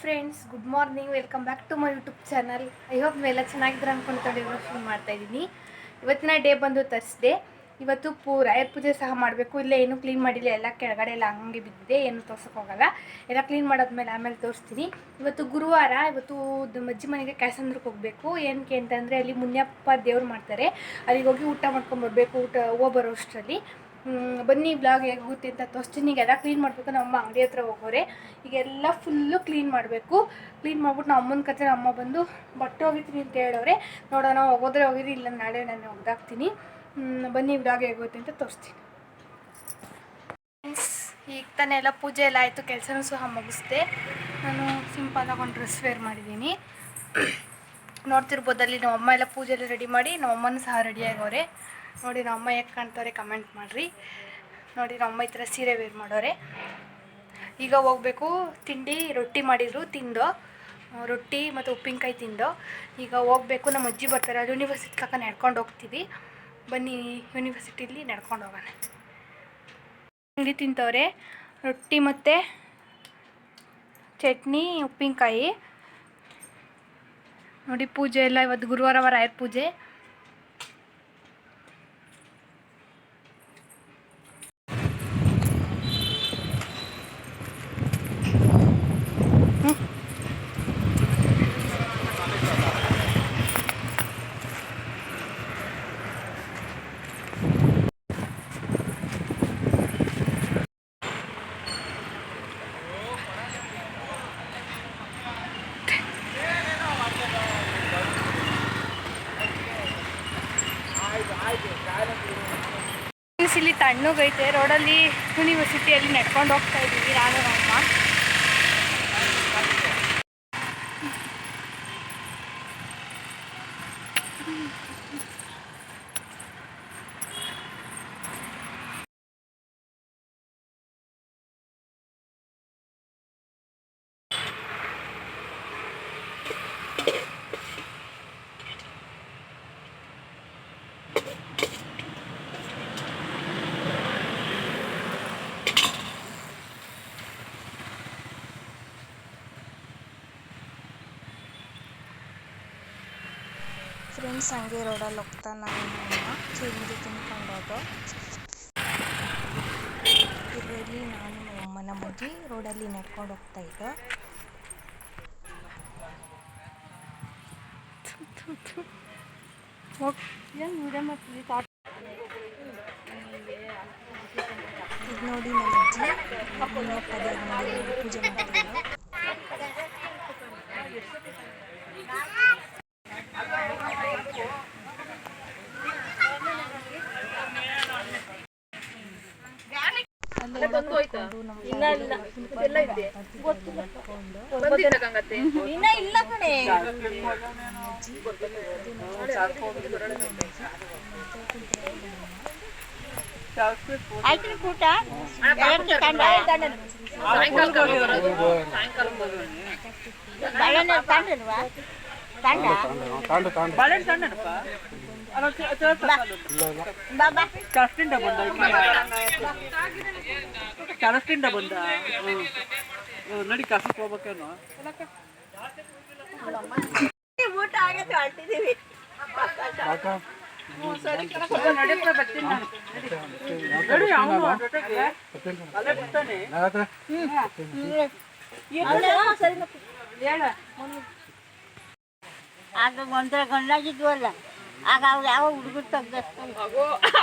Friends, good morning. Welcome back to my YouTube channel. I hope ನೀವೆಲ್ಲ ಚೆನ್ನಾಗಿದ್ರೆ ಅಂದ್ಕೊಂಡು ಶುರು ಮಾಡ್ತಾಯಿದ್ದೀನಿ. ಇವತ್ತಿನ ಡೇ ಬಂದು ತರ್ಸ್ಡೇ. ಇವತ್ತು ರಾಯರ ಪೂಜೆ ಸಹ ಮಾಡಬೇಕು. ಇಲ್ಲೇ ಏನೂ ಕ್ಲೀನ್ ಮಾಡಿಲ್ಲ, ಎಲ್ಲ ಕೆಳಗಡೆ ಎಲ್ಲ ಹಂಗೆ ಬಿದ್ದಿದೆ, ಏನು ತೋರ್ಸೋಕ್ಕೋಗಲ್ಲ. ಎಲ್ಲ ಕ್ಲೀನ್ ಮಾಡೋದ್ಮೇಲೆ ಆಮೇಲೆ ತೋರಿಸ್ತೀನಿ. ಇವತ್ತು ಗುರುವಾರ. ಇವತ್ತು ಅಜ್ಜಿ ಮನೆಗೆ ಕ್ಯಾಸಂದ್ರಕ್ಕೆ ಹೋಗಬೇಕು. ಏನಕ್ಕೆ ಅಂತಂದರೆ ಅಲ್ಲಿ ಮುನಿಯಪ್ಪ ದೇವ್ರು ಮಾಡ್ತಾರೆ, ಅಲ್ಲಿಗೆ ಹೋಗಿ ಊಟ ಮಾಡ್ಕೊಂಬರ್ಬೇಕು. ಹೋಗ್ಬರೋ ಅಷ್ಟರಲ್ಲಿ ಬನ್ನಿ ಬ್ಲಾಗ್ ಹೇಗುತ್ತೆ ಅಂತ ತೋರಿಸ್ತೀನಿ. ಈಗೆಲ್ಲ ಕ್ಲೀನ್ ಮಾಡಬೇಕು. ನಮ್ಮ ಅಂಗಡಿ ಹತ್ರ ಹೋಗೋರೆ ಈಗೆಲ್ಲ ಫುಲ್ಲು ಕ್ಲೀನ್ ಮಾಡಬೇಕು. ಕ್ಲೀನ್ ಮಾಡ್ಬಿಟ್ಟು ನಮ್ಮ ಅಮ್ಮನ ಕತೆ ಅಮ್ಮ ಬಂದು ಬಟ್ಟೆ ಹೋಗಿತೀನಿ ಅಂತ ಹೇಳೋರೆ. ನೋಡೋಣ, ಹೋಗೋದ್ರೆ ಹೋಗಿರಿ, ಇಲ್ಲ ನಾಳೆ ನಾನು ಒಗ್ದಾಕ್ತೀನಿ. ಬನ್ನಿ ಬ್ಲಾಗ್ ಹೇಗುತ್ತೆ ಅಂತ ತೋರಿಸ್ತೀನಿ. ಈಗ ತಾನೇ ಎಲ್ಲ ಪೂಜೆ ಎಲ್ಲ ಆಯಿತು, ಕೆಲಸನೂ ಸಹ ಮುಗಿಸ್ದೆ. ನಾನು ಸಿಂಪಲಾಗಿ ಒಂದು ಡ್ರೆಸ್ ವೇರ್ ಮಾಡಿದ್ದೀನಿ. ನೋಡ್ತಿರ್ಬೋದು, ಅಲ್ಲಿ ನಮ್ಮ ಅಮ್ಮ ಎಲ್ಲ ಪೂಜೆಲ್ಲ ರೆಡಿ ಮಾಡಿ, ನಮ್ಮ ಅಮ್ಮನೂ ಸಹ ರೆಡಿಯಾಗವ್ರೆ. ನೋಡಿ ನಮ್ಮ ಅಮ್ಮ ಹೇಗೆ ಕಾಣ್ತವ್ರೆ ಕಮೆಂಟ್ ಮಾಡಿರಿ. ನೋಡಿ ನಮ್ಮ ಅಮ್ಮ ಈ ಥರ ಸೀರೆ ವೇರ್ ಮಾಡೋರೆ. ಈಗ ಹೋಗಬೇಕು. ತಿಂಡಿ ರೊಟ್ಟಿ ಮಾಡಿದರು, ತಿಂದು ರೊಟ್ಟಿ ಮತ್ತು ಉಪ್ಪಿನಕಾಯಿ ತಿಂದು ಈಗ ಹೋಗಬೇಕು. ನಮ್ಮ ಅಜ್ಜಿ ಬರ್ತಾರೆ, ಅಲ್ಲಿ ಯೂನಿವರ್ಸಿಟಿ ತನಕ ನಡ್ಕೊಂಡು ಹೋಗ್ತೀವಿ. ಬನ್ನಿ ಯೂನಿವರ್ಸಿಟಿಲಿ ನಡ್ಕೊಂಡು ಹೋಗೋಣ. ತಿಂಡಿ ತಿಂತವ್ರೆ, ರೊಟ್ಟಿ ಮತ್ತು ಚಟ್ನಿ, ಉಪ್ಪಿನಕಾಯಿ. ನೋಡಿ ಪೂಜೆ ಎಲ್ಲ ಇವತ್ತು ಗುರುವಾರ ರಾಯರ ಪೂಜೆ. ಇಲ್ಲಿ ತಣ್ಣಗೈತೆ. ರೋಡಲ್ಲಿ ಯೂನಿವರ್ಸಿಟಿಯಲ್ಲಿ ನಡ್ಕೊಂಡು ಹೋಗ್ತಾ ಇದ್ದೀವಿ ನಾನು ನಮ್ಮ ಅಮ್ಮ. ಫ್ರೆಂಡ್ಸ್, ಹಂಗೆ ರೋಡಲ್ಲಿ ಹೋಗ್ತಾ ನಾನು ಚೀಲಿ ತಿನ್ಕೊಂಡೋದು. ಇದರಲ್ಲಿ ನಾನು ಅಮ್ಮನ ಮಗ್ಗಿ ರೋಡಲ್ಲಿ ನಡ್ಕೊಂಡು ಹೋಗ್ತಾ ಇದ್ದೋ. ಇದು ನೋಡಿ ನಮ್ಮ ಅಜ್ಜಿ ಮುನಿಯಪ್ಪ ದೇವ್ರ ಮನೆಯಲ್ಲಿ ಪೂಜೆ ಮಾಡ್ತಿದ್ರು. ಕೆಲಸದಿಂದ ಬಂದ ನಡಿ ಕಸಕ್ಕೆ ಹೋಗ್ಬೇಕೇನು? ಊಟ ಆಗತ್ತೆ, ಹೊರಟಿದ್ದೀವಿ. ಆಗ ಒಂಥರ ಗಂಡಾಗಿದ್ವಲ್ಲ, ಆಗ ಅವ್ರು ಯಾವ ಹುಡುಗರು ತೆಗ್ದಷ್ಟು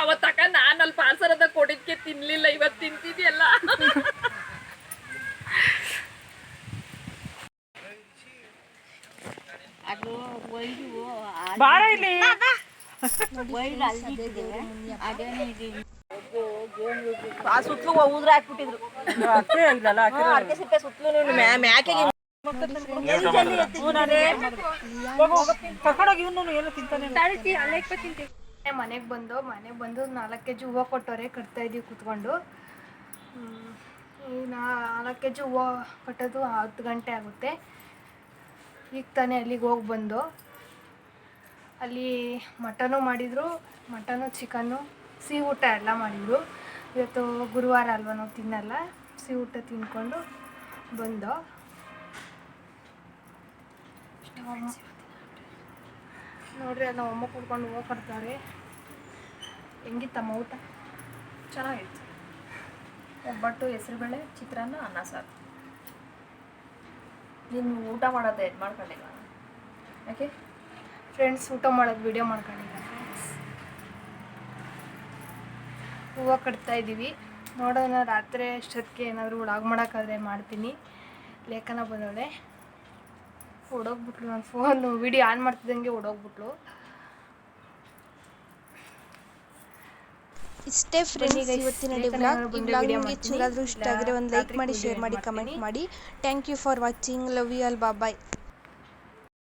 ಅವತ್ತಕ್ಕ ನಾನು ಅಲ್ಲಿ ಪಾಲ್ಸರದ ಕೊಡಿದ್ಕೆ ತಿನ್ಲಿಲ್ಲ, ಇವತ್ತು ತಿಂತಿದ್ಯಲ್ಲ. ಅದು ಒಯ್ದು ಒಯ್ದು ಅಲ್ಲಿದ್ದೆ. ಅದೇನೇ ಇದೀವಿ ಸುತ್ತಲೂ ಊದ್ರ ಹಾಕ್ಬಿಟ್ಟಿದ್ರು. ಅಡಿಕೆ ಸಿಪ್ಪೆ ಸುತ್ತಲೂ ಮ್ಯಾಕೆಗೆ ಮನೆಗೆ ಬಂದು 4 kg ಹೂವು ಕೊಟ್ಟವ್ರೆ. ಕಟ್ತಾ ಇದ್ದೀವಿ ಕೂತ್ಕೊಂಡು. ಈ 4 kg ಹೂವು ಕಟ್ಟೋದು 10 ಗಂಟೆ ಆಗುತ್ತೆ. ಈಗ ತಾನೇ ಅಲ್ಲಿಗೆ ಹೋಗಿ ಬಂದು ಅಲ್ಲಿ ಮಟನು ಮಾಡಿದರು, ಮಟನು ಚಿಕನ್ನು ಸಿಹಿ ಊಟ ಎಲ್ಲ ಮಾಡಿದರು. ಇವತ್ತು ಗುರುವಾರ ಅಲ್ವ, ನಾವು ತಿನ್ನಲ್ಲ. ಸಿಹಿ ಊಟ ತಿಂದ್ಕೊಂಡು ಬಂದು ನೋಡ್ರಿ ಅದು ಅಮ್ಮ ಕೂತ್ಕೊಂಡು ಹೂವು ಕಟ್ತಾರೆ. ಹೆಂಗಿತ್ತಮ್ಮ ಊಟ? ಚೆನ್ನಾಗಿತ್ತು. ಒಬ್ಬಟ್ಟು, ಹೆಸರುಬೇಳೆ, ಚಿತ್ರಾನ್ನ, ಅನ್ನ ಸಾರು. ನೀನು ಊಟ ಮಾಡೋದೇ ಇದು ಮಾಡ್ಕೊಂಡಿಲ್ಲ ಯಾಕೆ? ಫ್ರೆಂಡ್ಸ್ ಊಟ ಮಾಡೋದು ವಿಡಿಯೋ ಮಾಡ್ಕೊಂಡಿದ್ದಾರೆ. ಹೂವು ಕಟ್ತಾ ಇದ್ದೀವಿ. ನೋಡೋಣ ರಾತ್ರಿ ಅಷ್ಟೊತ್ತಿಗೆ ಏನಾದರೂ ವ್ಲಾಗ್ ಮಾಡೋಕ್ಕಾದ್ರೆ ಮಾಡ್ತೀನಿ. ಲೇಖನ ಬಂದವಳೆ, ಓಡೋಗ್ಬಿಟ್ಲು. ನಾನು ಫೋನ್ ವಿಡಿಯೋ ಆನ್ ಮಾಡ್ತಿದ್ದಂಗೆ ಓಡೋಗ್ಬಿಟ್ಲು. ಇಷ್ಟೇ ಫ್ರೆಂಡ್ಸ್ ಇವತ್ತಿನ ವ್ಲಾಗ್. ಈ ವ್ಲಾಗ್ ನಿಮಗೆ ಚೂರಾದರೂ ಇಷ್ಟ ಆಗಿದ್ರೆ ಒಂದು ಲೈಕ್ ಮಾಡಿ, ಶೇರ್ ಮಾಡಿ, ಕಮೆಂಟ್ ಮಾಡಿ. Thank you for watching. Love you all. Bye.